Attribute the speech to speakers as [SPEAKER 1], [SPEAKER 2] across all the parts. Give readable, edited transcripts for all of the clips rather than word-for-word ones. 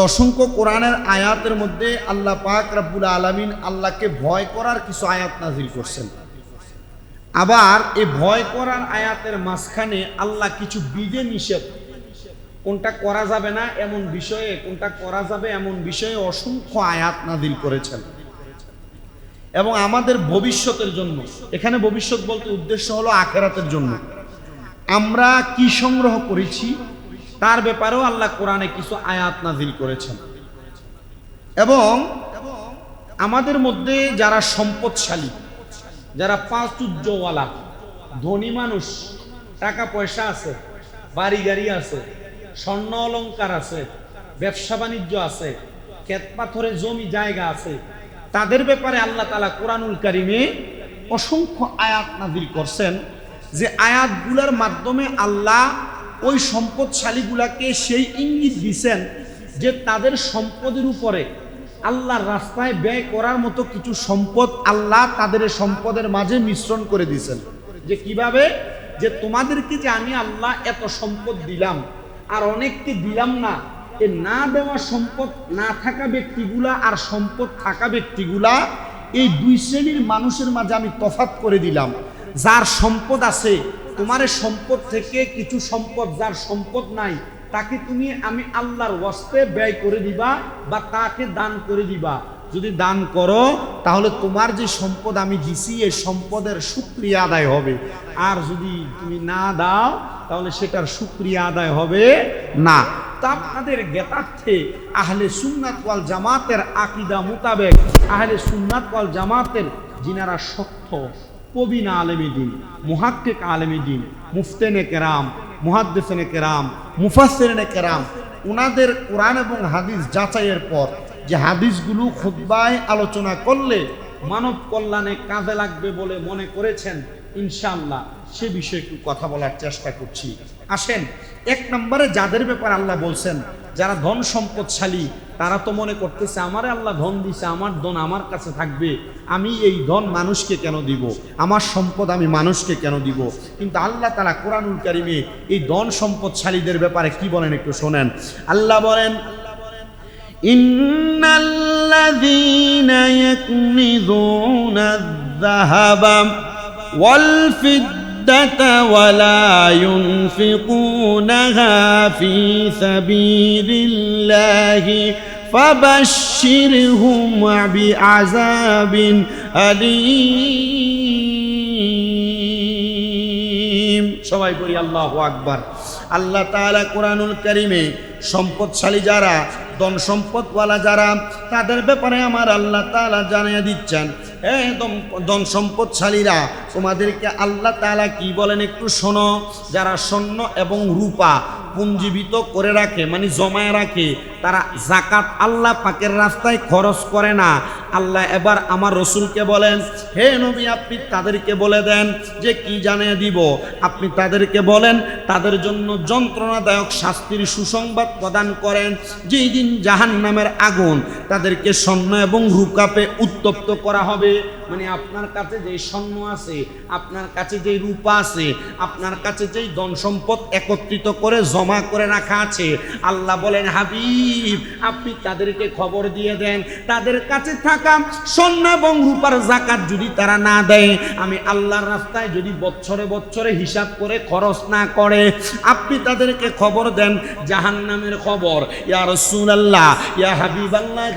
[SPEAKER 1] অসংখ্য কোরআনের আয়াতের মধ্যে আল্লাহ পাক রব্বুল আলামিন আল্লাহকে ভয় করার কিছু আয়াত নাজিল করছেন। আবার এই ভয় করার আয়াতের মাঝখানে আল্লাহ কিছু বিধি নিষেধ, কোনটা করা যাবে না এমন বিষয়ে, কোনটা করা যাবে এমন বিষয়ে অসংখ্য আয়াত নাজিল করেছেন। এবং আমাদের ভবিষ্যতের জন্য, এখানে ভবিষ্যৎ বলতে উদ্দেশ্য হলো আখিরাতের জন্য, আমরা কি সংগ্রহ করেছি তার ব্যাপারেও আল্লাহ কোরআনে কিছু আয়াত নাজিল করেছেন। এবং আমাদের মধ্যে যারা সম্পদশালী, যারা প্রাচুর্যওয়ালা, ধনী মানুষ, টাকা পয়সা আছে, বাড়ি গাড়ি আছে, স্বর্ণ অলংকার আছে, ব্যবসা বাণিজ্য আছে, ক্ষেত পাথরে জমি জায়গা আছে, তাদের ব্যাপারে আল্লাহ তাআলা কোরআনুল কারিমে অসংখ্য আয়াত নাজিল করছেন, যে আয়াতগুলোর মাধ্যমে আল্লাহ ওই সম্পদশালীগুলাকে সেই ইঙ্গিত দিয়েছেন যে তাদের সম্পদের উপরে আল্লাহর রাস্তায় ব্যয় করার মতো কিছু সম্পদ আল্লাহ তাদের সম্পদের মাঝে মিশ্রণ করে দিয়েছেন। যে কিভাবে, যে তোমাদেরকে যে আমি আল্লাহ এত সম্পদ দিলাম আর অনেককে দিলাম না, এ না দেওয়া সম্পদ না থাকা ব্যক্তিগুলা আর সম্পদ থাকা ব্যক্তিগুলা, এই দুই শ্রেণীর মানুষের মাঝে আমি তফাৎ করে দিলাম। যার সম্পদ আছে, তোমার সম্পদ থেকে কিছু সম্পদ, যার সম্পদ নাই তাকে তুমি আমি আল্লাহর ওয়াস্তে ব্যয় করে দিবা বা তাকে দান করে দিবা। যদি দান করো তাহলে তোমার যে সম্পদ আমি দিছি এই সম্পদের শুকরিয়া আদায় হবে, আর যদি তুমি না দাও তাহলে সেটার শুকরিয়া আদায় হবে না। তা আপনাদের জ্ঞাতার্থে আহলে সুন্নাত ওয়াল জামাতের আকীদা মোতাবেক, আহলে সুন্নাত ওয়াল জামাতের যিনারা শক্ত প্রবীণ আলেমে দ্বীন, মুহাক্কিক আলেমে দ্বীন, মুফতেনে কেরাম, মুহাদ্দিসিনে কেরাম, মুফাসসিরিনে কেরাম, ওনাদের কোরআন এবং হাদিস যাচাইয়ের পর যে হাদিসগুলো খুতবায় আলোচনা করলে মানব কল্যাণে কাজে লাগবে বলে মনে করেছেন, ইনশাআল্লাহ সে বিষয়ে একটু কথা বলার চেষ্টা করছি। আসেন, এক নম্বরে যাদের ব্যাপারে আল্লাহ বলছেন, যারা ধন সম্পদশালী, তারা তো মনে করতেছে আমারে আল্লাহ ধন দিছে, আমার ধন আমার কাছে থাকবে, আমি এই ধন মানুষকে কেন দিব, আমার সম্পদ আমি মানুষকে কেন দিব। কিন্তু আল্লাহ তাআলা কোরআনুল কারিমে এই ধন সম্পদশালীদের ব্যাপারে কি বলেন একটু শোনেন। আল্লাহ বলেন, ইন্নাল্লাযীনা ইয়াকনিযুনা আয-যাহাবা ওয়াল ফিদ্দাতা ওয়ালা ইউনফিকুনাহা ফী সাবীলিল্লাহি ফাবাশশিরহুম বিআযাবিন আলীম। সবাই বলি আল্লাহু আকবার। আল্লাহ তাআলা কোরআনুল কারিমে সম্পদশালী যারা, ধন সম্পদওয়ালা যারা, তাদের ব্যাপারে আমার আল্লাহ তাআলা জানিয়ে দিচ্ছেন, হে ধন সম্পদশালীরা, তোমাদেরকে আল্লাহ তাআলা কি বলেন একটু শোনো। যারা স্বর্ণ এবং রূপা পুঞ্জীবিত করে রাখে, মানে জমায় রাখে, তারা যাকাত আল্লাহ পাকের রাস্তায় খরচ করে না। আল্লাহ এবার আমার রসুলকে বলেন, হে নবী আপনি তাদেরকে বলে দেন যে কি জানিয়ে দিব। আপনি তাদেরকে বলেন, তাদের জন্য যন্ত্রণাদায়ক শাস্তির সুসংবাদ প্রদান করেন, যেই দিন জাহান্নামের আগুন তাদেরকে স্বর্ণ এবং রূপাতে উত্তপ্ত করা হবে। মানে আপনার কাছে যেই স্বর্ণ আছে, আপনার কাছে যেই রূপা আছে, আপনার কাছে যেই ধন সম্পদ একত্রিত করে জমা করে রাখা আছে, আল্লাহ বলেন হাবিব আপনি তাদেরকে খবর দিয়ে দেন, তাদের কাছে থাকা স্বর্ণ এবং রূপার যাকাত যদি তারা না দেয়, আমি আল্লাহর রাস্তায় যদি বছরে বছরে হিসাব করে খরচ না করে, আপনি তাদেরকে খবর দেন জাহান্নামের খবর। ইয়া রাসূলুল্লাহ, ইয়া হাবিবাল্লাহ,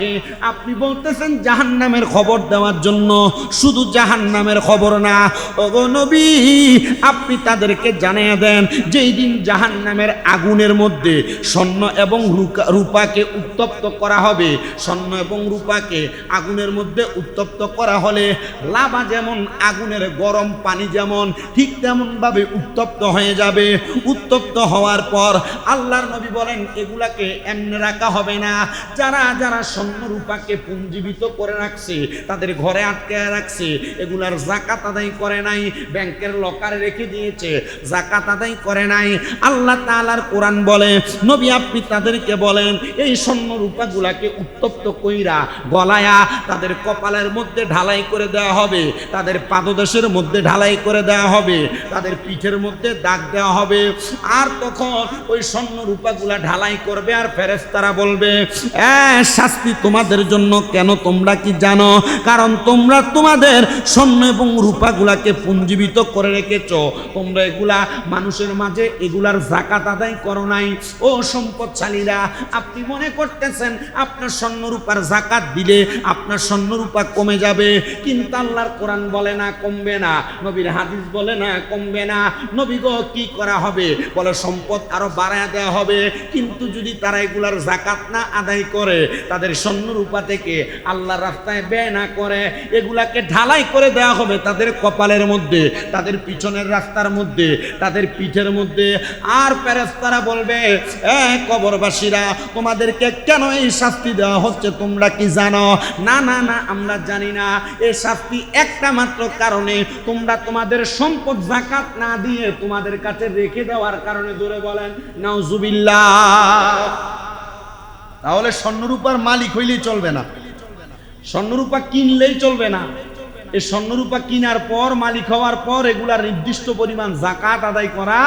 [SPEAKER 1] আপনি বলতেছেন জাহান্নামের খবর দেওয়ার জন্য, শুধু জাহান্নামের খবর না, ওগো নবী আপনি তাদেরকে জানিয়ে দেন যেই দিন জাহান্নামের আগুনের মধ্যে স্বর্ণ এবং রূপাকে উত্তপ্ত করা হবে। স্বর্ণ এবং রূপাকে আগুনের মধ্যে উত্তপ্ত করা হলে লাভা যেমন আগুনের গরম পানি যেমন ঠিক তেমন ভাবে উত্তপ্ত হয়ে যাবে। উত্তপ্ত হওয়ার পর আল্লাহর নবী বলেন এগুলাকে এমনি রাখা হবে না। যারা যারা স্বর্ণ রূপাকে পুঞ্জীবিত করে রাখছে, তাদের ঘরে আটকে করে রাখছে, এগুলার জাকাত আদায় করে নাই, ব্যাংকের লকারে রেখে দিয়েছে, জাকাত আদায় করে নাই। আল্লাহ তাআলার কোরআন বলে, নবী আপনি তাদেরকে বলেন এই স্বর্ণ রূপাগুলাকে উত্তপ্ত কইরা গলায়া তাদের কপালের মধ্যে ঢালাই করে দেওয়া হবে, তাদের পাদদেশের মধ্যে ঢালাই করে দেওয়া হবে, তাদের পিঠের মধ্যে দাগ দেওয়া হবে। আর তখন ওই স্বর্ণ রূপাগুলা ঢালাই করবে, আর ফেরেশতারা বলবে শাস্তি তোমাদের জন্য। কেন তোমরা কি জানো? কারণ তোমরা তোমাদের স্বর্ণ এবং রূপাগুলাকে পুঞ্জীবিত করে রেখেছ, তোমরা এগুলা মানুষের মাঝে এগুলার জাকাত আদায় করো নাই। ও সম্পদশালীরা, আপনি মনে করতেছেন আপনার স্বর্ণ রূপার জাকাত দিলে আপনার স্বর্ণ রূপা কমে যাবে, কিন্তু আল্লাহর কোরআন বলে না কমবে না, নবীর হাদিস বলে না কমবে না। নবী গো কি করা হবে? বলে সম্পদ আরো বাড়ায় দেওয়া হবে, কিন্তু যদি তারা এগুলার জাকাত না আদায় করে, তাদের স্বর্ণ রূপা থেকে আল্লাহর রাস্তায় ব্যয় না করে, এগুলাকে ঢালাই করে দেওয়া হবে তাদের কপালের মধ্যে, তাদের পিছনের রাস্তার মধ্যে, তাদের পিঠের মধ্যে। আর ফেরেশতারা বলবে কবরবাসীরা, তোমাদেরকে কেন এই শাস্তি দেওয়া হচ্ছে তোমরা কি জানো? না না না, আমরা জানি না। এই শাস্তি একটা মাত্র কারণে, তোমরা তোমাদের সম্পদ যাকাত না দিয়ে তোমাদের কাছে রেখে দেওয়ার কারণে। দূরে বলেন নাউজুবিল্লাহ। তাহলে স্বর্ণরূপার মালিক হইলেই চলবে না, স্বর্ণরূপা কিনলেই চলবে না। এই স্বর্ণরূপা কিনার পর, মালিক হওয়ার পর এগুলার নির্দিষ্ট পরিমাণ যাকাত আদায় করা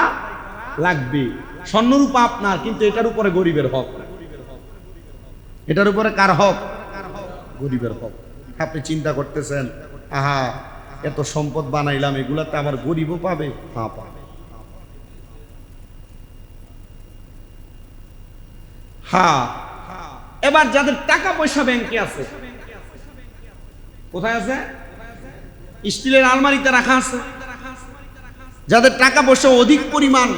[SPEAKER 1] লাগবে। স্বর্ণরূপা আপনার, কিন্তু এটার উপরে গরিবের হক। এটার উপরে কার হক? গরিবের হক। আপনি চিন্তা করতেছেন, আহা এত সম্পদ বানাইলাম, এগুলাতে আমার গরিবও পাবে? হ্যাঁ পাবে। হ্যাঁ, এবার যাদের টাকা পয়সা ব্যাংকে আছে, কোথায় আছে? স্টিলের আলমারিতে রাখা আছে। যাদের টাকা পয়সা অধিক পরিমাণ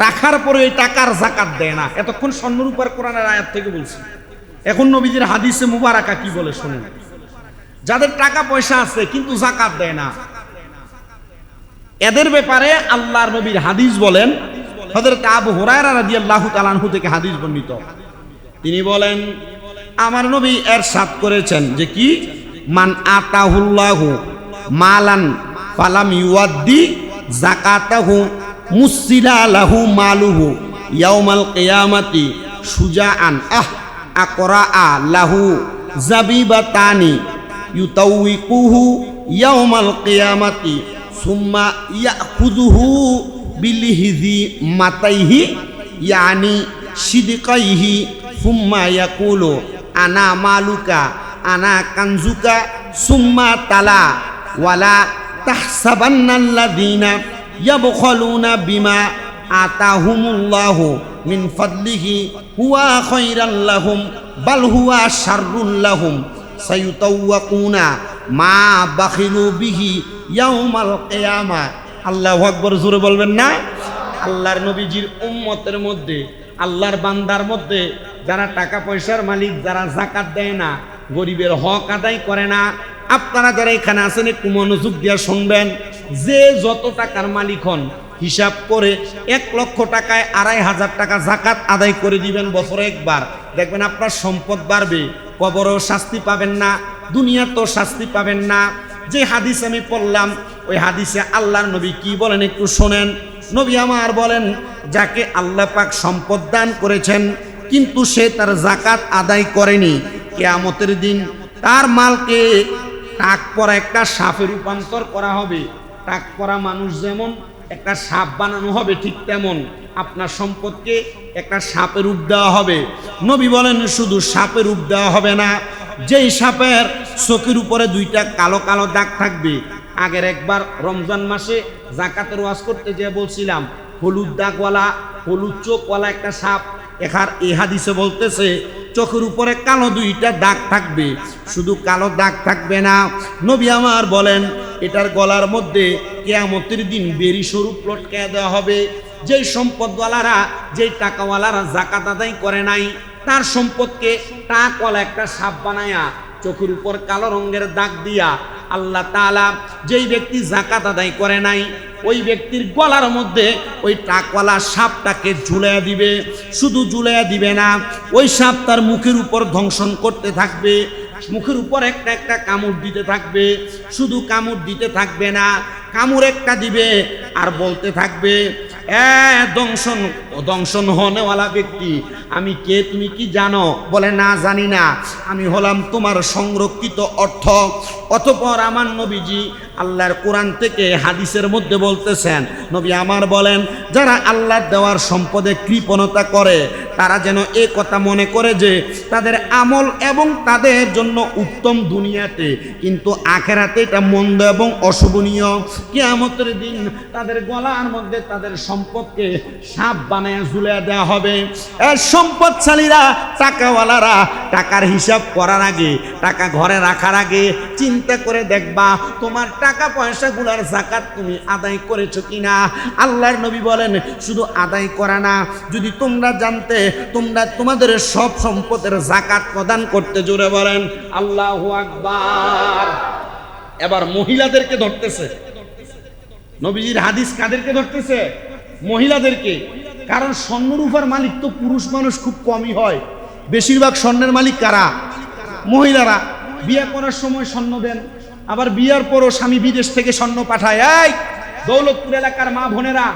[SPEAKER 1] রাখার পরে এই টাকার যাকাত দেয় না। এতক্ষণ স্বর্ণরূপার কোরআনের আয়াত থেকে বলছি, এখন নবীজির হাদিসে মুবারাকা কি বলে শুনুন। যাদের টাকা পয়সা আছে কিন্তু যাকাত দেয় না, এদের ব্যাপারে আল্লাহর নবীর হাদিস বলেন, হযরত আবু হুরায়রা রাদিয়াল্লাহু তাআলা আনহু থেকে হাদিস বর্ণিত। তিনি বলেন, আমার নবী ইরশাদ করেছেন যে কি, মান আতাহুল্লাহু মালান ফালাম ইউআদ্দি যাকাতাহু মুসিলা লাহু মালুহু ইয়াউমাল কিয়ামাতি সুজাআন আকরা লাহু জাবিবাতানি ইউতাউইকুহু ইয়াউমাল কিয়ামাতি সুম্মা ইয়াখুযুহু বিলিহিজি মাতাইহি ইয়ানি সিদকাইহি সুম্মা ইয়াকুলু আনা মালুকা আনা কানজুকা সুম্মা তালা ওয়ালা তাহসাবান্নাল্লাযীনা ইয়াবখালুনা বিমা আতাহুমুল্লাহু মিন ফাদলিহি হুয়া খায়রাল লাহুম বাল হুয়া শাররুল লাহুম সায়ুতাওয়াকুনা মা বাখিলু বিহি ইয়াউমাল কিয়ামা। আল্লাহু আকবার, জোরে বলবেন না? আল্লাহর নবীজির উম্মতের মধ্যে, আল্লাহর বান্দার মধ্যে যারা টাকা পয়সার মালিক, যারা যাকাত দেয় না, গরিবের হক আদায় করে না, আপনারা যারা এখানে আছেন একটু মনোযোগ দিয়ে শুনবেন। যে যত টাকার মালিক হন, হিসাব করে 1 লক্ষ টাকায় 2,500 টাকা যাকাত আদায় করে দিবেন বছরে একবার, দেখবেন আপনার সম্পদ বাড়বে, কবরেও শাস্তি পাবেন না, দুনিয়াতেও শাস্তি পাবেন না। যে হাদিস আমি পড়লাম, ওই হাদিসে আল্লাহর নবী কি বলেন একটু শোনেন। নবী আমার বলেন, যাকে আল্লাহ পাক সম্পদ দান করেছেন কিন্তু সে তার যাকাত আদায় করেনি, কিয়ামতের দিন তার মালকে টাক পরা একটা সাপে রূপান্তর করা হবে। টাক পরা মানুষ যেমন একটা সাপ বানানো হবে, ঠিক তেমন আপনার সম্পদকে একটা সাপের রূপ দেওয়া হবে। নবী বলেন শুধু সাপের রূপ দেওয়া হবে না, যেই সাপের চোখের উপরে 2টা কালো কালো দাগ থাকবে। আগের একবার রমজান মাসে যাকাতের ওয়াজ করতে যেয়ে বলছিলাম, হলুদ দাগওয়ালা, হলুদ চোখওয়ালা একটা সাপ। এখার এই হাদিসে বলতেছে চোখের উপরে কালো 2টা দাগ থাকবে। শুধু কালো দাগ থাকবে না, নবী আমার বলেন এটার গলার মধ্যে কিয়ামতের দিন বেরি স্বরূপ লটকায় দেওয়া হবে। যেই সম্পদওয়ালারা, যেই টাকাওয়ালারা যাকাত আদায় করে নাই, তার সম্পদকে টাকওয়ালা একটা সাপ বানায়া চোখের উপর কালো রঙের দাগ দিয়া আল্লাহ তাআলা যেই ব্যক্তি যাকাত আদায় করে নাই, ওই ব্যক্তির গলার মধ্যে ওই টাকওয়ালা সাপটাকে ঝুলাইয়া দিবে। শুধু ঝুলাইয়া দিবে না, ওই সাপ তার মুখের উপর দংশন করতে থাকবে। মুখের উপর একটা একটা কামড় দিতে থাকবে, শুধু কামড় দিতে থাকবে না, কামড় একটা দিবে আর বলতে থাকবে, দংশন হনেওয়ালা ব্যক্তি, আমি কে তুমি কি জানো? বলে না জানি না, আমি হলাম তোমার সংরক্ষিত অর্থ। অতঃপর আমার নবীজি আল্লাহর কোরআন থেকে হাদিসের মধ্যে বলতেছেন, নবী আমার বলেন, যারা আল্লাহর দেওয়ার সম্পদে কৃপণতা করে তারা যেন এ কথা মনে করে যে তাদের আমল এবং তাদের জন্য উত্তম দুনিয়াতে, কিন্তু আখেরাতে এটা মন্দ এবং অশোভনীয়। কিয়ামতের দিন তাদের গলার মধ্যে তাদের সম্পদকে সাপ বানায় ঝুলিয়ে দেওয়া হবে। সম্পদশালীরা, টাকাওয়ালারা টাকার হিসাব করার আগে, টাকা ঘরে রাখার আগে চিন্তা করে দেখবা তোমার টাকা পয়সাগুলোর যাকাত তুমি আদায় করেছো কিনা। আল্লাহর নবী বলেন, শুধু আদায় করা না, যদি তোমরা জানতে তোমরা তোমাদের সব সম্পদের যাকাত প্রদান করতে, জোরে বলেন আল্লাহু আকবার। এবার মহিলাদেরকে ধরতেছে নবীজির হাদিস, কাদেরকে ধরতেছে? মহিলাদেরকে। কারণ স্বর্ণরূপার মালিক তো পুরুষ মানুষ খুব কমই হয়, বেশিরভাগ স্বর্ণের মালিক কারা? মহিলারা। বিয়ে করার সময় স্বর্ণ দেন, আবার বিয়ার পরও স্বামী বিদেশ থেকে স্বর্ণ পাঠায়। এই দৌলতপুর এলাকার মা বোনেরা,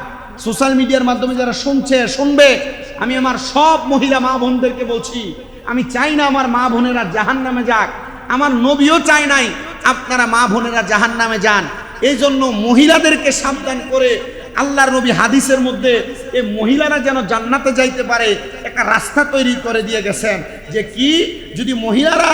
[SPEAKER 1] সোশ্যাল মিডিয়ার মাধ্যমে যারা শুনবে, আমি আমার সব মহিলা মা বোনদেরকে বলছি, আমি চাই না আমার মা বোনেরা জাহান্নামে যাক, আমার নবীও চাই নাই আপনারা মা বোনেরা জাহান্নামে যান। এই জন্য মহিলাদেরকে সাবধান করে আল্লাহর নবী হাদিসের মধ্যে এই মহিলারা যেন জান্নাতে যাইতে পারে একটা রাস্তা তৈরি করে দিয়ে গেছেন, যে কি, যদি মহিলারা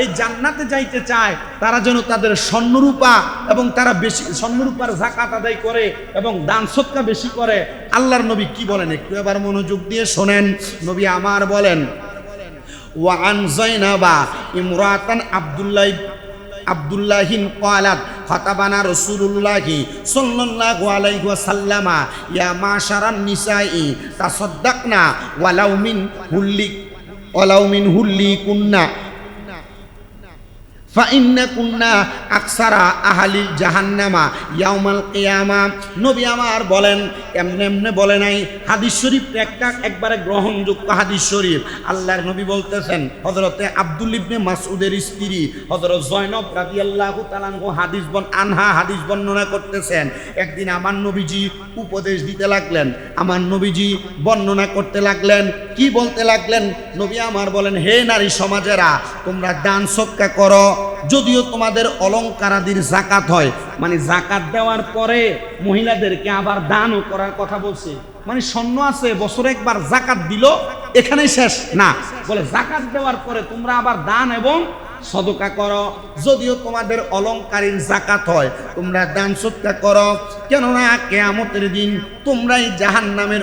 [SPEAKER 1] এই জান্নাতে যাইতে চায় তারা যেন তাদের স্বর্ণরূপা এবং তারা বেশি স্বর্ণরূপার যাকাত আদায় করে এবং দান সদকা বেশি করে। আল্লাহর নবী কি বলেন একটু এবার মনোযোগ দিয়ে শোনেন। নবী আমার বলেন, ওয়ান যায়নাবা ইমরাতান আব্দুল্লাহিন ক্বালাত খাতাবানা রাসূলুল্লাহি সাল্লাল্লাহু আলাইহি ওয়াসাল্লাম ইয়া মাশারান নিসাই তাসাদদাকনা ওয়ালাউ মিন হুল্লি কুন্না ফাইন্না কুন্না আকসারা আহলি জাহান্নামা ইয়াউমাল কিয়ামা। নবী আমার বলেন, এমনি এমনি বলে নাই, হাদিস শরীফ একবারে গ্রহণযোগ্য হাদিস শরীফ। আল্লাহর নবী বলতেছেন, হযরতে আব্দুল ইবনে মাসউদের স্ত্রী হযরত জয়নব রাদিয়াল্লাহু তাআলা হাদিস বর্ণনা করতেছেন, একদিন আমার নবীজি উপদেশ দিতে লাগলেন, আমার নবীজি বর্ণনা করতে লাগলেন। কি বলতে লাগলেন? নবী আমার বলেন, হে নারী সমাজেরা, তোমরা দান সদকা করো, যদিও তোমাদের অলংকারাদির যাকাত হয়, মানে যাকাত দেওয়ার পরে মহিলাদেরকে আবার দানও করার কথা বলছে। মানে স্বর্ণ আছে, বছরে একবার যাকাত দিল, এখানেই শেষ না, বলে যাকাত দেওয়ার পরে তোমরা আবার দান এবং সদকা করো, যদিও তোমাদের অলংকারীর যাকাত হয়, তোমরা দান সদকা করো, কেননা কিয়ামতের দিন তোমরাই জাহান্নামের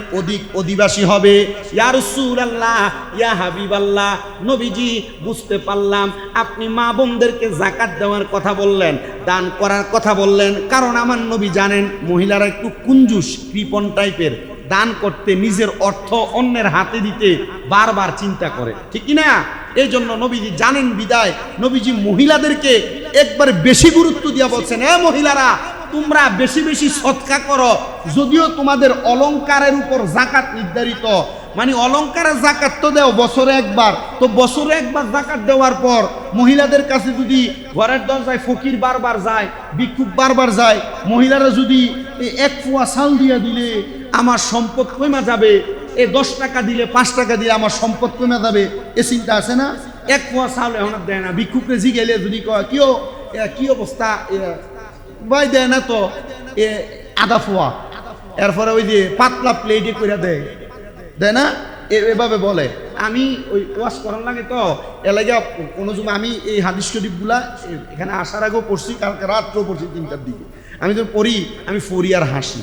[SPEAKER 1] অধিবাসী হবে। ইয়া রাসূলুল্লাহ, ইয়া হাবিবাল্লাহ, নবীজি বুঝতে পারলাম আপনি মা বোনদেরকে যাকাত দেওয়ার কথা বললেন, দান করার কথা বললেন, কারণ আমার নবী জানেন মহিলারা একটু কুঞ্জুস, কৃপণ টাইপের, দান করতে, নিজের অর্থ অন্যের হাতে দিতে বারবার চিন্তা করে, ঠিক কি না? এই জন্য নবীজি জানেন বিদায় নবীজি মহিলাদেরকে একবার বেশি গুরুত্ব দিয়া বলছেন, এ মহিলারা, তোমরা বেশি বেশি সদকা করো, যদিও তোমাদের অলংকারের উপর যাকাত নির্ধারিত, মানে অলংকারের যাকাত তো দেও বছরে একবার, তো বছরে একবার যাকাত দেওয়ার পর মহিলাদের কাছে যদি ঘরের দরজায় ফকির বারবার যায়, ভিক্ষুক বারবার যায়, মহিলারা যদি এক পোয়া চাল দিয়া দিলে আমার সম্পদ কমে যাবে, 10 টাকা দিলে 5 টাকা দিলে আমার সম্পদ কমে যাবে, এ চিন্তা আছে না? এক পোয়া চাউল এখন দেয় না, ভিক্ষুকরে জিগেলে যদি কয় কি অবস্থা, ভাই দেয় না তো আধা পোয়া, এরপরে ওই যে পাতলা প্লেটে করে দেয় না, এভাবে বলে। আমি ওই ওয়াশ করার লাগে তো এলাকা কোনো সময় আমি এই হাদিস শরীফগুলা এখানে আসার আগেও পড়ছি, কালকে রাত্রেও পড়ছি 3টার দিকে। আমি তো পড়ি, আমি পড়ি আর হাসি,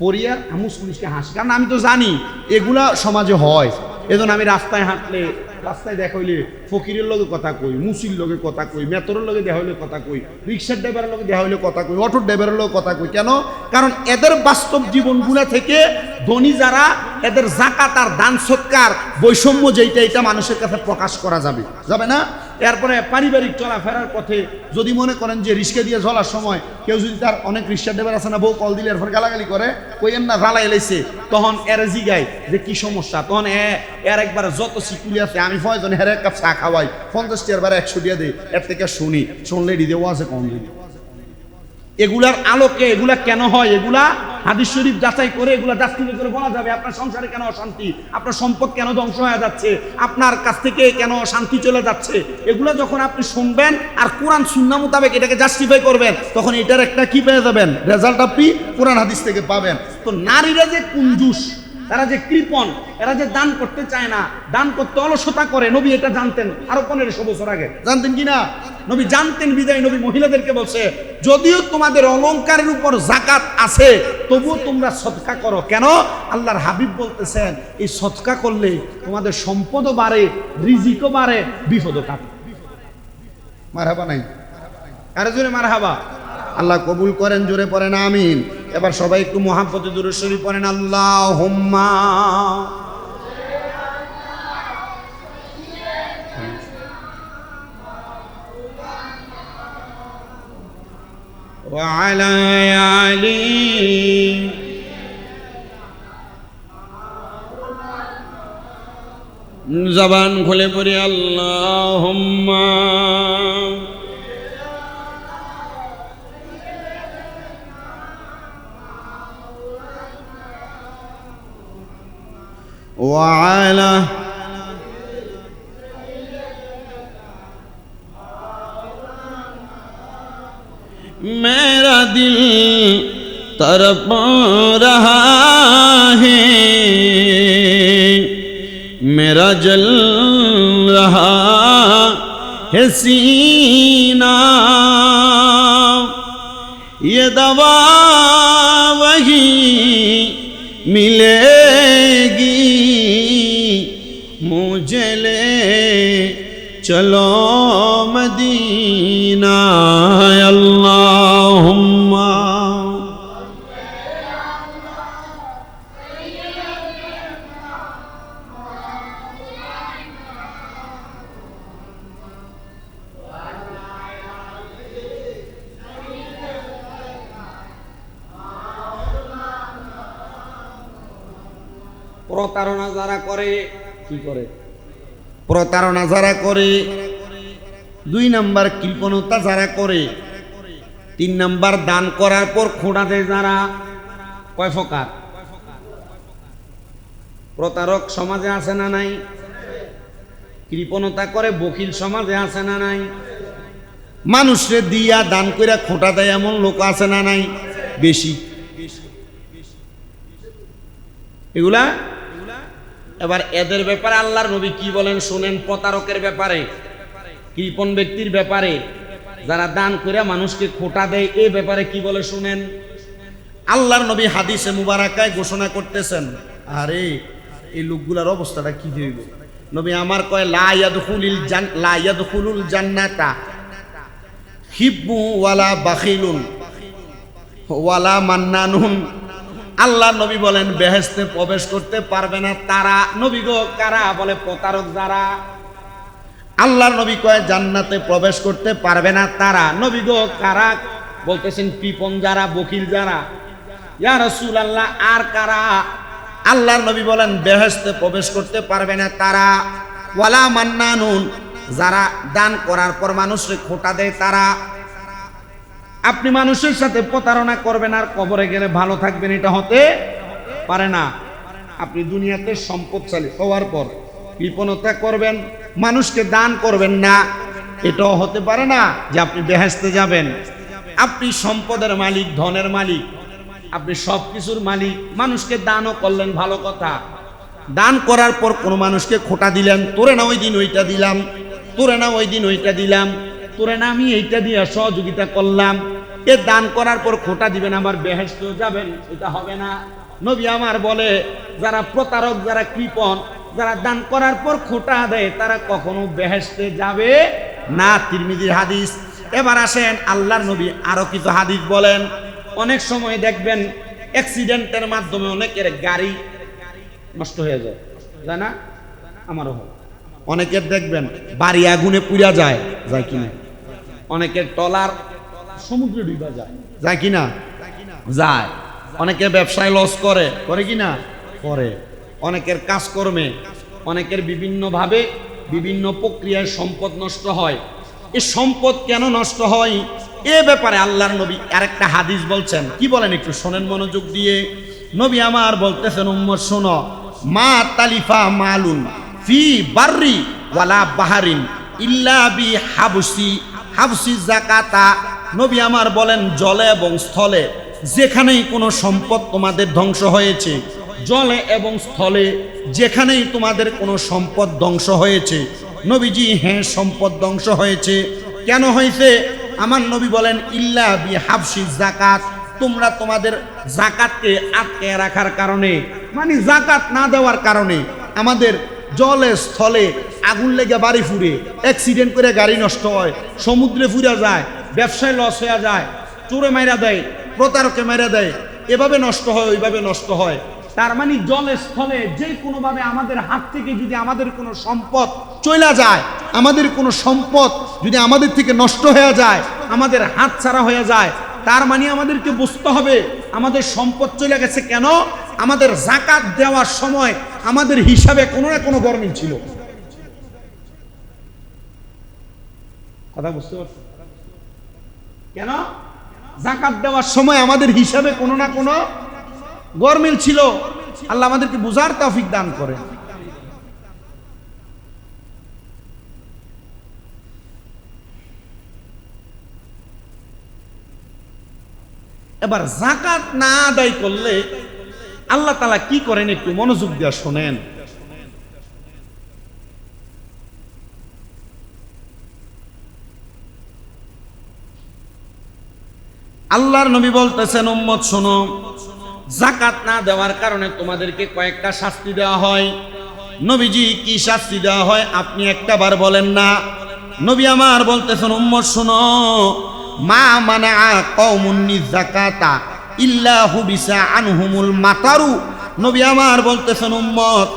[SPEAKER 1] পড়ি আর আমুস পুলিশকে হাসি, কারণ আমি তো জানি এগুলা সমাজে হয়। এজন্য আমি রাস্তায় হাঁটলে, রাস্তায় দেখা হইলে ফকিরের লগে কথা কই, মুসির লগে কথা কই, মেতরের লগে দেখা হইলে কথা কই, রিক্সার ড্রাইভারের লগে দেখা হইলে কথা কই, অটোর ড্রাইভারের লগে কথা কই। কেন? কারণ এদের বাস্তব জীবনগুলা থেকে ধনী যারা এদের যাকাত আর দান সৎকার বৈষম্য যেটা এটা মানুষের কাছে প্রকাশ করা যাবে, যাবে না? এরপরে পারিবারিক চলাফেরার পথে যদি মনে করেন যে রিস্কা দিয়ে চলার সময় কেউ যদি তার অনেক রিক্সা ড্রাইভার আছে না, বউ কল দিলে এরপর গালাগালি করে, কইেন না জ্বালাই এলাইছে, তখন এর জিগায় যে কি সমস্যা, তখন এর একবার যত সিকুলি আছে আমি প্রয়োজন হের এক কাপ চা খাওয়াই, 50 টাকার বার 100 দিয়ে দেয়, এর থেকে শুনলে দিতে ও আছে কম দিন। এগুলার আলোকে এগুলা কেন হয়, এগুলা হাদিস শরীফ যাচাই করে এগুলা জাস্টিফাই করে বলা যাবে আপনার সংসারে কেন অশান্তি, আপনার সম্পদ কেন ধ্বংস হয়ে যাচ্ছে, আপনার কাছ থেকে কেন শান্তি চলে যাচ্ছে। এগুলা যখন আপনি শুনবেন আর কোরআন সুন্নাহ মোতাবেক এটাকে জাস্টিফাই করবেন, তখন এটার একটা কি পেয়ে যাবেন, রেজাল্ট আপনি কোরআন হাদিস থেকে পাবেন। তো নারীরা যে কুঞ্জুস, তারা যে কৃপণ, এরা যে দান করতে চায় না, দান করতে অলসতা করে, নবী এটা জানতেন আরো 1500 বছর আগে, জানতেন কিনা? নবী জানতেন বিদায় নবী মহিলাদেরকে বলছে, যদিও তোমাদের অলংকারের উপর যাকাত আছে তবুও তোমরা সদকা করো। কেন? আল্লাহর হাবিব বলতেছেন এই সদকা করলে তোমাদের সম্পদও বাড়ে, রিজিকও বাড়ে, বিপদও কাটে। মারহাবা নাই? আরে জোরে মারহাবা। আল্লাহ কবুল করেন, জোরে পড়েন আমিন। এবার সবাই একটু মুহাব্বতে দুরূদ শরীফ পড়েন, আল্লাহুম্মা ওয়া আলা আলি জবান খুলে পড়ি আল্লাহুম্মা وعلى मेरा दिल तड़प रहा है, मेरा जल रहा है सीना, ये दवा वही मिलेगी मुझे ले चलो मदीना, अल्लाहुम्मा প্রতারণা যারা করে, কি করে? প্রতারণা যারা করে, 2 নাম্বার কৃপণতা যারা করে, 3 নাম্বার দান করার পর খোঁড়া দেয় যারা। কয় প্রকার প্রতারক সমাজে আছে না নাই? কৃপণতা করে বকিল সমাজে আছে না নাই? মানুষরে দিয়া দান কইরা খোঁটা দেয় এমন লোক আছে না নাই? বেশি এগুলা। এবার এদের ব্যাপারে আল্লাহর নবী কি বলেন শুনেন, প্রতারকের ব্যাপারে, কৃপণ ব্যক্তির ব্যাপারে, যারা দান করে মানুষকে খোঁটা দেয়, এই ব্যাপারে কি বলে শুনেন। আল্লাহর নবী হাদিসে মুবারাকায় ঘোষণা করতেছেন, আরে এই লোকগুলার অবস্থাটা কি হইব। নবী আমার কয় লা ইয়াদখুলুল জান্নাতা হিব্বু ওয়ালা বাখিলুন ওয়ালা মান্নানুন। আল্লাহ নবী বলেন বেহেশতে প্রবেশ করতে পারবে না তারা। নবী গো কারা? বলে প্রতারক যারা। আল্লাহর নবী কয় জান্নাতে প্রবেশ করতে পারবে না তারা। নবী গো কারা? বলতেছেন কৃপণ যারা, বকিল যারা। ইয়া রাসূলুল্লাহ আর কারা? আল্লাহর নবী বলেন বেহেশতে প্রবেশ করতে পারবে না তারা। ওয়ালা মান্নানুন, যারা দান করার পর মানুষকে খোঁটা দেয় তারা। আপনি মানুষের সাথে প্রতারণা করবেন আর কবরে গেলে ভালো থাকবেন, এটা হতে পারে না। আপনি দুনিয়াতে সম্পদশালী হওয়ার পর কৃপণতা করবেন, মানুষকে দান করবেন না, এটাও হতে পারে না যে আপনি বেহেশতে যাবেন। আপনি সম্পদের মালিক, ধনের মালিক, আপনি সব কিছুর মালিক, মানুষকে দানও করলেন, ভালো কথা। দান করার পর কোনো মানুষকে খোঁটা দিলেন, তোরে না ওই দিন ওইটা দিলাম, তোরে না ওই দিন ওইটা দিলাম, তোরে না আমি এইটা দিয়ে সহযোগিতা করলাম, এ দান করার পর খোঁটা দিবেন আবার বেহেশতে যাবেন, এটা হবে না। নবী আমার বলে যারা প্রতারক, যারা কৃপণ, যারা দান করার পর খোঁটা দেয় তারা কখনো বেহেশতে যাবে না। তিরমিজির হাদিস। এবার আসেন আল্লাহর নবী আরো কিছু হাদিস বলেন। অনেক সময় দেখবেন অ্যাক্সিডেন্টের মাধ্যমে অনেকের গাড়ি নষ্ট হয়ে যায়, যায় না? আমারও হয়। অনেকের দেখবেন বাড়ি আগুনে পুড়া যায়, যায় কিনা? অনেকের টলার সমুদ্রে ডুবা যায়, যায় কিনা? যায়। অনেকে ব্যবসায় লস করে, করে কিনা? করে। অনেকের কাজকর্মে, অনেকের বিভিন্নভাবে বিভিন্ন প্রক্রিয়ায় সম্পদ নষ্ট হয়। এই সম্পদ কেন নষ্ট হয় এ ব্যাপারে আল্লাহর নবী আরেকটা হাদিস বলছেন। কি বলেন একটু শোনেন মনোযোগ দিয়ে। নবী আমার বলতেছেন, উম্মত শোনো, মা তালিফা মালুন ফি বাররি ওয়ালা বাহারিন ইল্লা বি হাবসি যাকাতা। নবী আমার বলেন, জলে এবং স্থলে যেখানেই কোনো সম্পদ তোমাদের ধ্বংস হয়েছে, জলে এবং স্থলে যেখানেই তোমাদের কোনো সম্পদ ধ্বংস হয়েছে, নবীজি হ্যাঁ সম্পদ ধ্বংস হয়েছে। কেন হয়েছে? আমার নবী বলেন, ইল্লা বি হাবসি যাকাত, তোমরা তোমাদের যাকাতকে আটকে রাখার কারণে, মানে যাকাত না দেওয়ার কারণে আমাদের জলে স্থলে আগুন লেগে বাড়ি ফুরে, অ্যাক্সিডেন্ট করে গাড়ি নষ্ট হয়, সমুদ্রে ফুরা যায়, ব্যবসায় লস হয়ে যায়, চোরে মাইরা দেয়, প্রতারকে মাইরা দেয়, এভাবে নষ্ট হয়, ওইভাবে নষ্ট হয়। তার মানে জলে স্থলে যে কোনোভাবে আমাদের হাত থেকে যদি আমাদের কোনো সম্পদ চলে যায়, আমাদের কোনো সম্পদ যদি আমাদের থেকে নষ্ট হয়ে যায়, আমাদের হাত ছাড়া হয়ে যায়, তার মানে আমাদেরকে বুঝতে হবে আমাদের সম্পদ চলে গেছে কেন? আমাদের যাকাত দেওয়ার সময় আমাদের হিসাবে কোনো না কোনো গরমিল ছিল। কথা বুঝতে পারছো? কেন? যাকাত দেওয়ার সময় আমাদের হিসাবে কোনো না কোনো গরমিল ছিল। আল্লাহ আমাদেরকে বুঝার তৌফিক দান করে। এবার যাকাত না আদায় করলে আল্লাহ তাআলা কি করেন একটু মনোযোগ দিয়ে শোনেন। আল্লাহর নবী বলতেছেন, উম্মত শোনো, যাকাত না দেওয়ার কারণে তোমাদেরকে কয়েকটা শাস্তি দেওয়া হয়। নবীজি কি শাস্তি দেওয়া হয় আপনি একটা বার বলেন না। নবী আমার বলতেছেন, উম্মত শোনো, মা মানা কওমুন যাকাতা ইল্লা হুবিসা আনহুমুল মাতারু। নবী আমার বলতেছেন, উম্মত,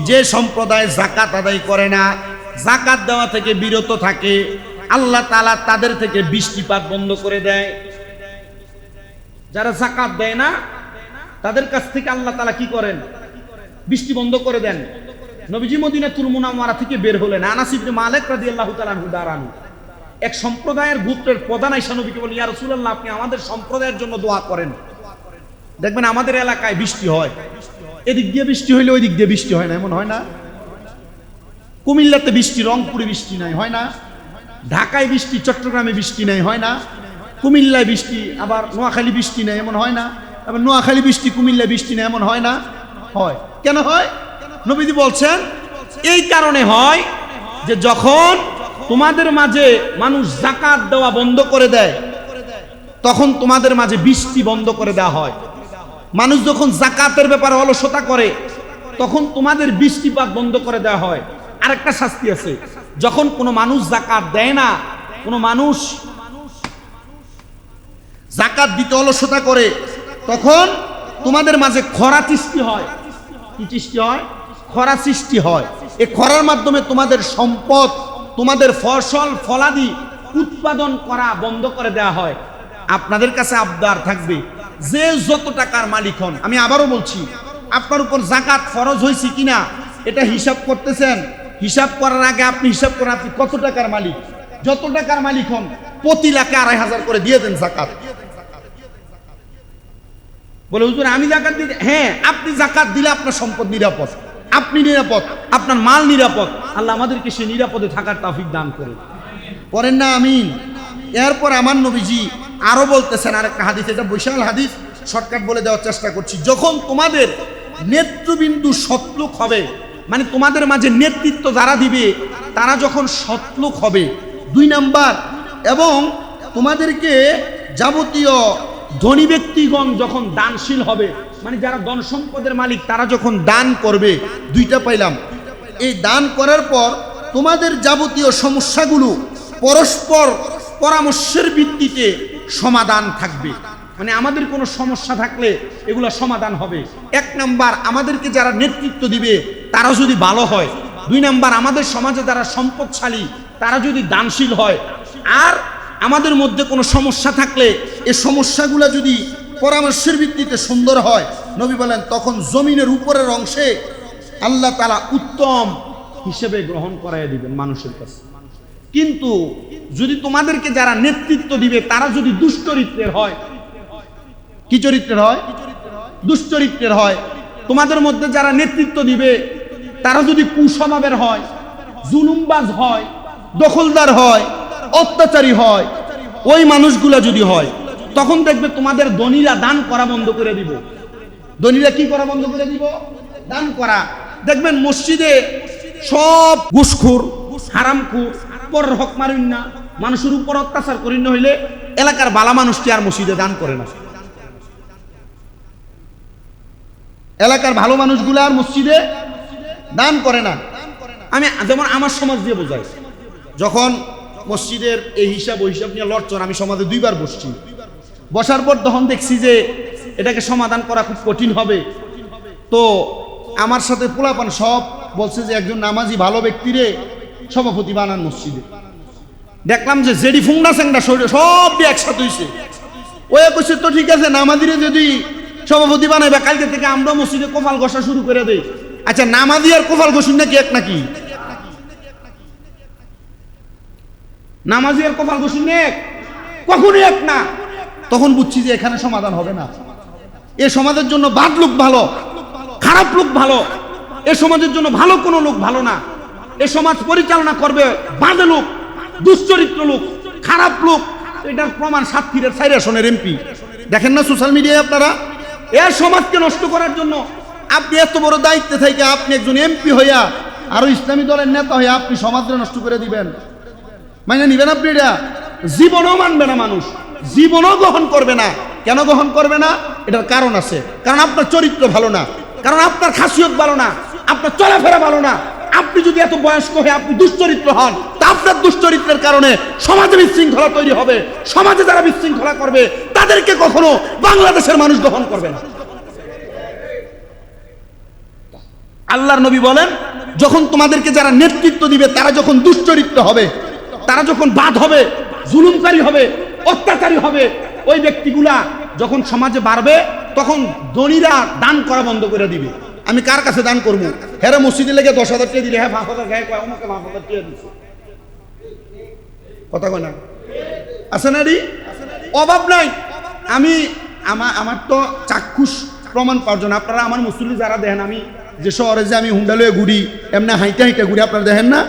[SPEAKER 1] যে সম্প্রদায় যাকাত আদায় করে না, যাকাত দেওয়া থেকে বিরত থাকে, আল্লাহ তাআলা তাদের থেকে বৃষ্টিপাত বন্ধ করে দেয়। যারা যাকাত দেয় না তাদের কাছ থেকে আল্লাহ তাআলা কি করেন? বৃষ্টি বন্ধ করে দেন। নবীজি মদিনাতুল মুনাওয়ারা থেকে বের হলেন। আনাস ইবনে মালিক রাদিয়াল্লাহু তাআলা আনহু দাঁড়ানো এক সম্প্রদায়ের গোত্রের প্রধান আয়েশা নবীকে বলেন, ইয়া রাসূলুল্লাহ, আপনি আমাদের সম্প্রদায়ের জন্য দোয়া করেন। দেখবেন আমাদের এলাকায় বৃষ্টি হয়, এদিক দিয়ে বৃষ্টি হইলে ওই দিক দিয়ে বৃষ্টি হয় না, এমন হয় না? কুমিল্লাতে বৃষ্টি, রংপুরে বৃষ্টি নাই, হয় না? ঢাকায় বৃষ্টি, চট্টগ্রামে বৃষ্টি নাই, হয় না? কুমিল্লায় বৃষ্টি, আবার নোয়াখালী বৃষ্টি নেই, এমন হয় না? আবার নোয়াখালী বৃষ্টি, কুমিল্লায় বৃষ্টি নেই, এমন হয় না? হয়। কেন হয়? নবীজি বলছেন এই কারণে হয় যে যখন তোমাদের মাঝে মানুষ যাকাত দেওয়া বন্ধ করে দেয়, তখন তোমাদের মাঝে বৃষ্টি বন্ধ করে দেওয়া হয়। মানুষ যখন যাকাতের ব্যাপারে অলসতা করে, তখন তোমাদের বৃষ্টিপাত বন্ধ করে দেওয়া হয়। আরেকটা শাস্তি আছে, যখন কোনো মানুষ যাকাত দেয় না, কোনো মানুষ যাকাত দিতে অলসতা করে, তখন তোমাদের মাঝে খরা সৃষ্টি হয়। কি সৃষ্টি হয়? খরা সৃষ্টি হয়। এই খরার মাধ্যমে তোমাদের সম্পদ, তোমাদের ফসল ফলাদি উৎপাদন করা বন্ধ করে দেওয়া হয়। আপনাদের কাছে আবদার থাকবে, যে যত টাকার মালিক হন, আমি আবারও বলছি, আপনার উপর যাকাত ফরজ হয়েছে কিনা এটা হিসাব করতেছেন। হিসাব করার আগে আপনি হিসাব করেন আপনি কত টাকার মালিক। যত টাকার মালিক হন, প্রতি লাখে ২৫০০ করে দিয়ে দেন যাকাত। বলে, হুজুর আমি যাকাত দিই? হ্যাঁ, আপনি যাকাত দিলে আপনার সম্পদ নিরাপদ, আপনি নিরাপদ, আপনার মাল নিরাপদ। আল্লাহ আমাদেরকে সেই নিরাপদে থাকার তৌফিক দান করে। পড়েন না আমিন। এরপর আমার নবীজি আরো বলতেছেন আরেকটা হাদিস, এটা বিশাল হাদিস, শর্টকাট বলে দেওয়ার চেষ্টা করছি। যখন তোমাদের নেতৃবৃন্দু সৎলোক হবে, মানে তোমাদের মাঝে নেতৃত্ব যারা দিবে তারা যখন সৎলোক হবে, ২ নাম্বার, এবং তোমাদেরকে যাবতীয় ধনী ব্যক্তিগণ যখন দানশীল হবে, মানে যারা ধন সম্পদের মালিক তারা যখন দান করবে, ২টা পাইলাম। এই দান করার পর তোমাদের যাবতীয় সমস্যাগুলো পরস্পর পরামর্শের ভিত্তিতে সমাধান থাকবে। মানে আমাদের কোনো সমস্যা থাকলে এগুলো সমাধান হবে। 1 নাম্বার, আমাদেরকে যারা নেতৃত্ব দিবে তারা যদি ভালো হয়। 2 নাম্বার, আমাদের সমাজে যারা সম্পদশালী তারা যদি দানশীল হয়। আর আমাদের মধ্যে কোনো সমস্যা থাকলে এই সমস্যাগুলো যদি পরামর্শের ভিত্তিতে সুন্দর হয়, নবী বলেন তখন জমিনের উপরের অংশে আল্লাহ তাআলা উত্তম হিসেবে গ্রহণ করাইয়া দিবেন মানুষের কাছে। কিন্তু যদি তোমাদেরকে যারা নেতৃত্ব দিবে তারা যদি দুশ্চরিত্রের হয়, কি চরিত্রের হয়? দুশ্চরিত্রের হয়। তোমাদের মধ্যে যারা নেতৃত্ব দিবে তারা যদি কুস্বভাবের হয়, জুলুমবাজ হয়, দখলদার হয়, অত্যাচারী হয়, ওই মানুষগুলা যদি হয়, তখন দেখবে তোমাদের ধনীরা দান করা বন্ধ করে দিব। ধনীরা কি করা বন্ধ করে দিব? দান করা। দেখবেন মসজিদে সব ঘুষখোর, হারামখোর, পরের হক মারুন না, মানুষের উপর অত্যাচার করিন না হইলে এলাকার বালা মানুষটি আর মসজিদে দান করে না। এলাকার ভালো মানুষগুলো আর মসজিদে দান করে না। আমি যেমন আমার সমাজ দিয়ে বোঝাই, যখন মসজিদের এই হিসাব ওই হিসাব নিয়ে লড়ছর, আমি সমাজে 2 বার বসছি। বসার পর তখন দেখছি যে এটাকে সমাধান করা খুব কঠিন হবে। তো আমার সাথে পোলাপান সব বলছে যে একজন নামাজি ভালো ব্যক্তিরে সভাপতি বানান মসজিদে। দেখলাম যে জেডি ফুংডা স্যাংডা সব দিয়ে একসাথে হয়েছে। ওই কইছে তো ঠিক আছে, নামাজিরে যদি সভাপতি বানাইবা, কালকে থেকে আমরা মসজিদে কোফাল ঘষা শুরু করে দেই। আচ্ছা, নামাজি আর কোফাল ঘষুন নাকি এক নাকি? নামাজি আর কোফাল ঘষুন এক? কখনই এক না। তখন বুঝছি যে এখানে সমাধান হবে না। এ সমাজের জন্য বাদ লোক ভালো, খারাপ লোক ভালো। এ সমাজের জন্য ভালো কোনো লোক ভালো না। এ সমাজ পরিচালনা করবে বাদে লোক, দুশ্চরিত্র লোক, খারাপ লোক। এটার প্রমাণ সাতক্ষীরের 4 আসনের এমপি। দেখেন না সোশ্যাল মিডিয়ায় আপনারা? এর সমাজকে নষ্ট করার জন্য আপনি এত বড় দায়িত্বে থেকে আপনি একজন এমপি হইয়া আরো ইসলামী দলের নেতা হইয়া আপনি সমাজকে নষ্ট করে দিবেন? মানে নিবেন আপনি? এটা জীবনও মানবে না মানুষ, জীবনও গ্রহণ করবে না। কেন গ্রহণ করবে না? এটার কারণ আছে। কারণ আপনার চরিত্র ভালো না, কারণ আপনার খাসিয়ত ভালো না, আপনার চলাফেরা ভালো না। আপনি যদি এত বয়স্ক হয়ে আপনি দুশ্চরিত্র হন, তা আপনার দুশ্চরিত্রের কারণে সমাজে বিশৃঙ্খলা তৈরি হবে। সমাজে যারা বিশৃঙ্খলা করবে তাদেরকে কখনো বাংলাদেশের মানুষ গ্রহণ করবে না। আল্লাহর নবী বলেন, যখন তোমাদেরকে যারা নেতৃত্ব দিবে তারা যখন দুশ্চরিত্র হবে, তারা যখন বাদ হবে, জুলুমকারী হবে, অত্যাচারী হবে, ওই ব্যক্তিগুলা যখন সমাজে বাড়বে তখন ধনীরা দান করা বন্ধ করে দিবে। আমি কার কাছে দান করবো? হ্যাঁ, মসজিদে লেগে 10,000 টাকা দিলে, হ্যাঁ 5,000 গায়ে কয় আমাকে 5,000 টাকা দিচ্ছে। কথা কয় না? আছে না রে? অভাব নাই। আমি আমার তো চাক্ষুষ প্রমাণ পাওয়ার জন্য, আপনারা আমার মুসল্লি যারা দেখেন, আমি যে শহরে যে আমি হুন্ডা লয়ে ঘুরি, এমনি হাইটা হাইটা ঘুরি, আপনারা দেখেন না?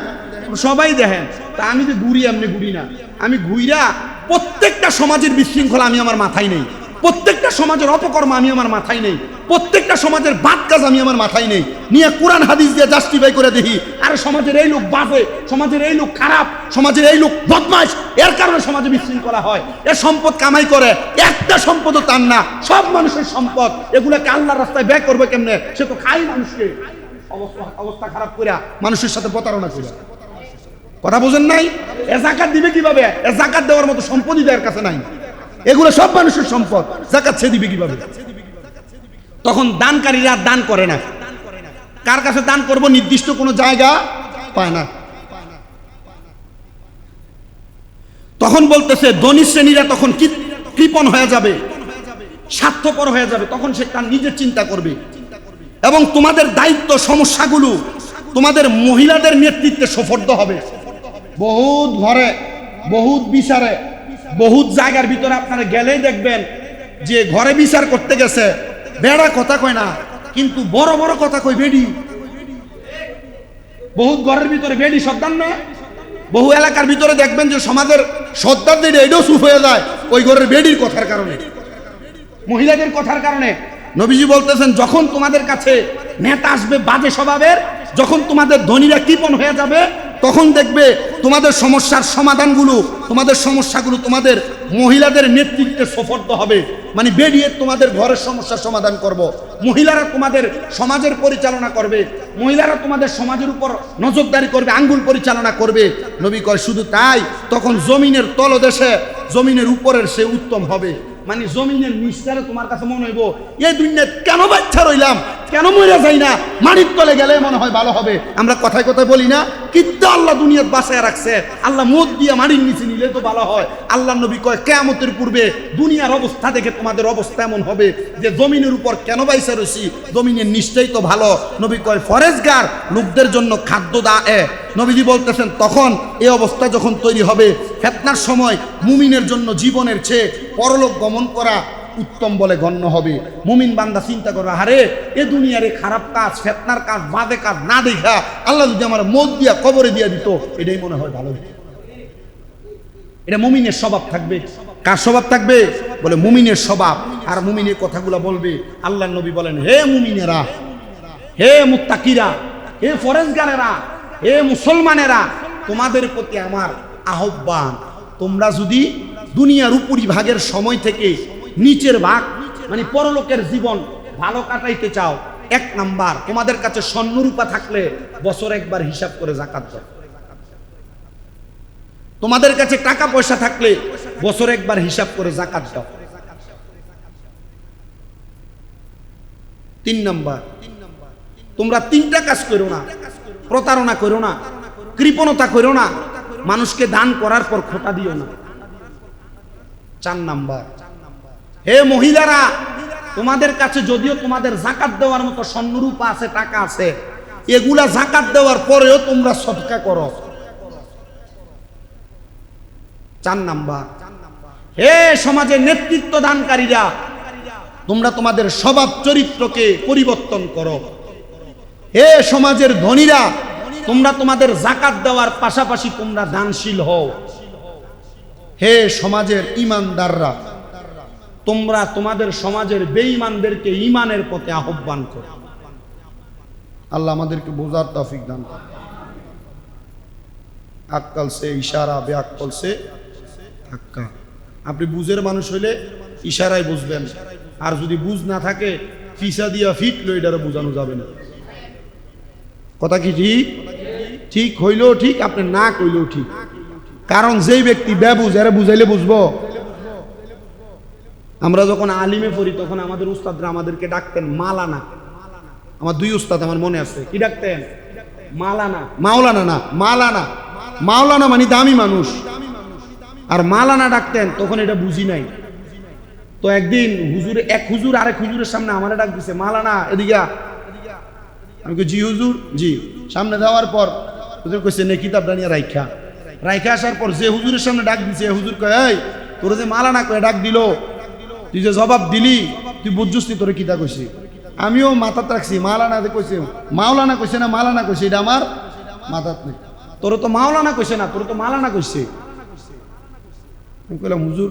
[SPEAKER 1] সবাই দেখেন। তা আমি যে ঘুরি এমনি ঘুরি না, আমি ঘুইরা প্রত্যেকটা সমাজের বিশৃঙ্খলা আমি আমার মাথায় নেই, প্রত্যেকটা সমাজের অপকর্ম আমি আমার মাথায় নেই, প্রত্যেকটা সমাজের বাদ কাজ আমি আমার মাথায় নেই, নিয়ে কোরআন হাদিস দিয়ে জাস্টিফাই করে দেখি আর সমাজের এই লোক বাজে, সমাজের এই লোক খারাপ, সমাজের এই লোক বদমাশ, এর কারণে সমাজে বিশৃঙ্খলা হয়। এর সম্পদ কামাই করে, একটা সম্পদও তার না, সব মানুষের সম্পদ। এগুলোকে আল্লাহর রাস্তায় ব্যয় করবে কেমনে? সে তো খাই মানুষকে, অবস্থা খারাপ করে মানুষের সাথে প্রতারণা করে। কথা বোঝেন নাই? এ যাকাত দিবে কিভাবে? এ যাকাত দেওয়ার মতো সম্পদই তার কাছে নাই। এগুলো সব মানুষের সম্পদ, যাকাত সে দিবে কিভাবে? তখন দানকারীরা দান করে না। কার কাছে দান করব নির্দিষ্ট কোনো জায়গা পায় না। তখন বলতেছে ধনী শ্রেণীরা তখন কৃপণ হয়ে যাবে, স্বার্থপর হয়ে যাবে, তখন সে তার নিজের চিন্তা করবে। এবং তোমাদের দায়িত্ব সমস্যাগুলো তোমাদের মহিলাদের নেতৃত্বে সুপর্দ হবে। বহুত ঘরে, বহুত বিচারে, বহুত জায়গার ভিতরে আপনারা গেলেই দেখবেন যে ঘরে বিচার করতে গেছে বেড়া কথা কয় না, কিন্তু বড় বড় কথা কই বেডি। বহুত ঘরের ভিতরে বেডি সর্দার না। বহু এলাকার ভিতরে দেখবেন যে সমাজের সর্দারদের এটাও চুপ হয়ে যায় ওই ঘরের বেডির কথার কারণে, মহিলাদের কথার কারণে। নবীজি বলতেছেন, যখন তোমাদের কাছে নেতা আসবে বাজে স্বভাবের, যখন তোমাদের ধনীরা কৃপণ হয়ে যাবে, তখন দেখবে তোমাদের সমস্যার সমাধানগুলো, তোমাদের সমস্যাগুলো তোমাদের মহিলাদের নেতৃত্বে সুপর্দ হবে। মানে বেরিয়ে তোমাদের ঘরের সমস্যার সমাধান করব। মহিলারা তোমাদের সমাজের পরিচালনা করবে, মহিলারা তোমাদের সমাজের উপর নজরদারি করবে, আঙ্গুল পরিচালনা করবে। নবী কয় শুধু তাই, তখন জমিনের তলদেশে জমিনের উপরের সে উত্তম হবে। মানে জমিনের নিচটারে তোমার কাছে মনে হইব এই দুনিয়ায় কেন বাচ্চা রইলাম, কেন মরে যাই না, মাটির তলে গেলে মনে হয় ভালো হবে। আমরা কথায় কথায় বলি না, কিন্তু আল্লাহ দুনিয়াত বাঁচায় রাখছে, আল্লাহ মদ দিয়ে মাটির নিচে নিলে তো ভালো হয়। আল্লাহ নবী কয় কিয়ামতের পূর্বে দুনিয়ার অবস্থা দেখে তোমাদের অবস্থা এমন হবে যে জমিনের উপর কেন বাইসা রইছি, জমিনের নিচটাই তো ভালো। নবী কয় ফরেজগার লোকদের জন্য খাদ্য নবীজি বলতেছেন তখন এই অবস্থা যখন তৈরি হবে, ফিতনার সময় মুমিনের জন্য জীবনের চেয়ে পরলোক গমন করা উত্তম বলে গণ্য হবে। মুমিন বান্দা চিন্তা করবে, আরে এ দুনিয়ারে খারাপ কাজ, ফিতনার কাজ, বাজে কাজ না দেখা আল্লাহ যদি আমার মদ দিয়া কবরে দিয়া দিত, এটাই মনে হয় ভালো হতো। এটা মুমিনের স্বভাব থাকবে। কার স্বভাব থাকবে? বলে মুমিনের স্বভাব। আর মুমিনের কথাগুলো বলবে। আল্লাহ নবী বলেন, হে মুমিনেরা, হে মুত্তাকিরা, হে ফরেজগারেরা, হে মুসলমানেরা, তোমাদের প্রতি আমার আহ্বান, তোমরা যদি দুনিয়ার উপরি ভাগের সময় থেকে নিচের ভাগ মানে পরলোকের জীবন ভালো কাটাইতে চাও, 1 নাম্বার, তোমাদের কাছে স্বর্ণরূপা থাকলে বছর একবার হিসাব করে যাকাত দাও। তোমাদের কাছে টাকা পয়সা থাকলে বছর একবার হিসাব করে যাকাত দাও। 3 নাম্বার, তোমরা 3টা কাজ করো না, প্রতারণা করো না, কৃপণতা করো না, মানুষকে দান করার পর খোটা দিও না। 4 নাম্বার, হে মহিলারা, তোমাদের কাছে যদিও তোমাদের যাকাত দেওয়ার মতো স্বর্ণরূপা আছে, টাকা আছে, এগুলা যাকাত দেওয়ার পরেও তোমরা সদকা করো। 4 নাম্বার, হে সমাজের নেতৃত্ব দানকারীরা, তোমরা তোমাদের স্বভাব চরিত্রকে পরিবর্তন করো। হে সমাজের ধনীরা, তোমরা তোমাদের যাকাত দেওয়ার পাশাপাশি তোমরা দানশীল হও। হে সমাজের ঈমানদাররা, তোমরা তোমাদের সমাজের বেঈমানদেরকে ঈমানের পথে আহ্বান করো। আল্লাহ আমাদেরকে বোঝার তৌফিক দান করুন। আক্কাল সে ইশারা, বেআক্কাল সে ধাক্কা। আপনি বুঝের মানুষ হইলে ইশারায় বুঝবেন, আর যদি বুঝ না থাকে ফিসা দিয়া ফিটলো, এটারও বোঝানো যাবে না। কথা কি ঠিক? ঠিক হইলেও ঠিক, আপনি না কইলেও ঠিক। কারণ যেই ব্যক্তি বেবুঝ, এরা বুঝাইলে বুঝবো। আমরা যখন আলিমে পড়ি তখন আমাদের উস্তাদরা আমাদেরকে ডাকতেন মালানা। আমার 2 উস্তাদ আমার মনে আছে, কি ডাকতেন? মালানা। মাওলানা না, মালানা। মাওলানা মানে দামি মানুষ, আর মালানা ডাকতেন, তখন এটা বুঝি নাই। তো একদিন হুজুরে, এক হুজুর আরেক হুজুরের সামনে আমারে ডাক দিছে, মালানা এদিকে। আমি কই জি হুজুর, জি। সামনে যাওয়ার পর হুজুর কইছে নে কিতাবটা নিয়ে রাইখা আসার পর যে হুজুরের সামনে ডাক দিছে, হুজুর কয়, এই তোর যে মালানা কয়ে ডাক দিল, তুই যে জবাব দিলি, তুই বুঝছিস নি তোরে কিতা কইছি? আমিও মাথাত রাখছি, মালানা কইছে, মাওলানা কইছে না মালানা কইছে, এটা আমার মাথাত নেই। তোর তো মাওলানা কইছে না, তোর তো মালানা কইছে। আমি কইলাম হুজুর,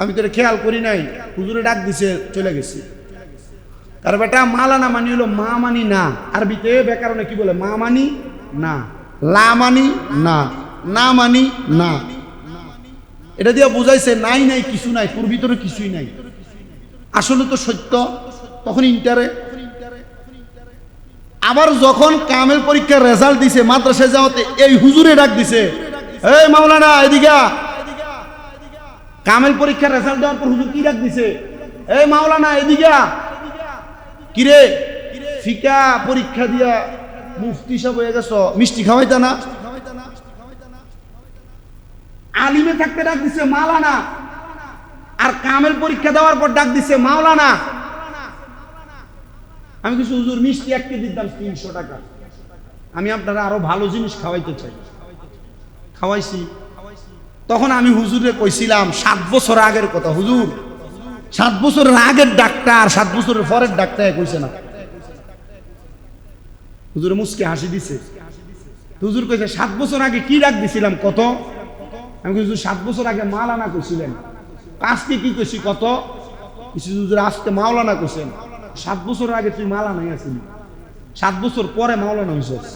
[SPEAKER 1] আমি তো খেয়াল করি নাই, হুজুরে ডাক দিছে, চলে গেছি। আর বেটা মালানা মানি হলো মা মানি না, আরবিতে ব্যাকরণে কি বলে? মা মানি না, লা মানি না, না মানি না। এটা দিয়ে বুঝাইছে নাই নাই কিছু নাই, তোর ভিতরে কিছুই নাই। আসলে তো সত্য। তখন ইন্টারে আবার যখন কামেল পরীক্ষার রেজাল্ট দিছে, মাদ্রাসায় যাওয়াতে এই হুজুরে ডাক দিছে, এই মাওলানা এদিকে। কামেল পরীক্ষার রেজাল্ট দেওয়ার পর হুজুর কি ডাক দিছে? এই মাওলানা এদিকে। কিরে ফিকা পরীক্ষা দিয়া মুফতি সাহেব হয়ে গেছ, মিষ্টি খাওয়াইতা না? আলিমে থাকতে ডাক দিছে মাওলানা, আর কামেল পরীক্ষা দেওয়ার পর ডাক দিছে মাওলানা। আমি কিছু হুজুর মিষ্টি 1 কেজি দাম 300 টাকা, আমি আপনারা আরো ভালো জিনিস খাওয়াইতে চাই। খাওয়াইছি। তখন আমি হুজুরে কইছিলাম 7 বছর আগের কথা, হুজুর 7 বছরের আগের ডাক্তার 7 বছরের পরের ডাক্তার কইছে না। হুজুরে মুস্কে হাসি দিছে। হুজুর কইছে 7 বছর আগে কি ডাক দিছিলাম কত? আমি হুজুর 7 বছর আগে মাওলানা কইছিলেন। আজকে কি কইছি কত? কিছু হুজুর আজকে মাওলানা কইছেন। 7 বছর আগে তুই মাওলানাই আছিলি, 7 বছর পরে মাওলানা হইছস।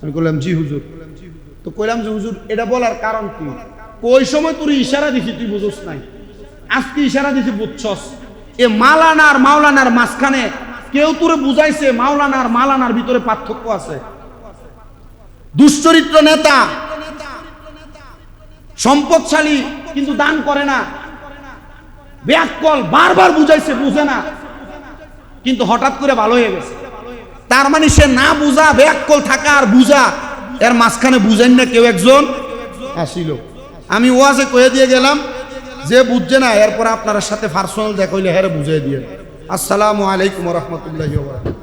[SPEAKER 1] আমি কইলাম জি হুজুর। তো কইলাম যে হুজুর এটা বলার কারণ কি? ওই সময় তোর ইশারা দিছি, তুই বুঝছস নাই, আজকে ইশারা দিছি বুঝছস। এ মাওলানা আর মাওলানার মাঝখানে কেউ তোরে বুঝাইছে মাওলানা আর মাওলানার ভিতরে পার্থক্য আছে। দুশ্চরিত্র নেতা, সম্পদশালী কিন্তু দান করে না, ব্যাককল বারবার বুঝাইছে, বুঝে না, কিন্তু হঠাৎ করে ভালো হয়ে গেছে। তার মানে সে না বুঝা, ব্যাককল থাকা আর বুঝা, এর মাঝখানে বুঝেন না কেউ একজন আসিল। আমি ওয়াজে কয়ে দিয়ে গেলাম, যে বুঝছে না এরপর আপনার সাথে পার্সোনাল দেখা হইলে হ্যাঁ বুঝিয়ে দিয়ে। আসসালামু আলাইকুম ওয়া রাহমাতুল্লাহি ওয়া বারাকাতুহু।